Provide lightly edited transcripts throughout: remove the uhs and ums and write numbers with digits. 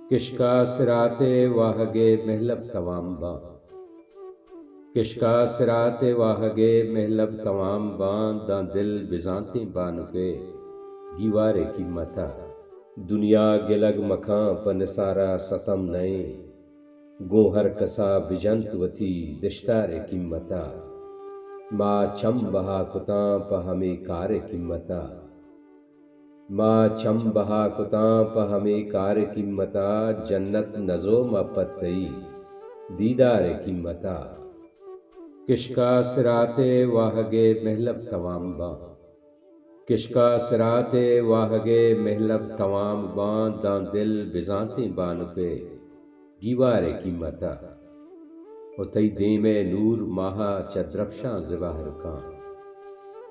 किशका सिराते वाहगे महलब तवाम बा। किशका सिराते वाहगे महलब तवाम बां दा दिल बिजाती बानुके गीवारे की मता। दुनिया गिलग मखां पनसारा सतम नए गोहर कसा बिजंत वती दिश्तारे कीमता। माँ चम बहा कुतां प हमें कार कीमता। माँ चम बहा कुतां प हमें कार कीमता। जन्नत नजो म पतई दीदार कीमता। किशका सिराते वाहगे महलब तवाम बा। किशका सिराते वाहगे महलब तवाम बां दां दिल बिजाती बानुके गीवारे कीमता। तई दे में नूर माहा चद्रफशां ज़बाहर कां।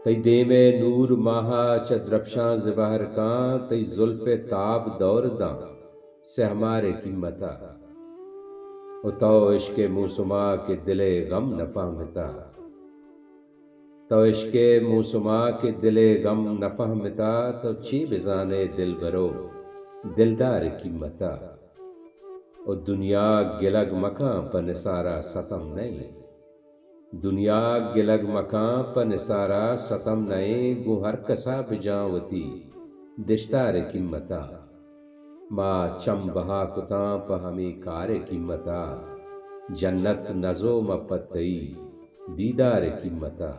तई दे में नूर माहा चद्रफशां ज़बाहर कां। तई जुल्फ़े ताब दौर दां से हमारे कीमता। तो इश्क़े मूसुमा के दिले गम न पहमता। तो इश्क़े मूसुमा के दिले गम न पहमता। तो ची बिजाने दिल बरो दिलदार कीमता। दुनिया गिलग मकां प निसारा सतम नहीं। दुनिया गिलग मकां प निसारा सतम नहीं। गुहर कसा बिजावती दिश्तार कीमता। माँ चम बहा कुतां प हमें कार कीमता। जन्नत नजो म पतई दीदार कीमता।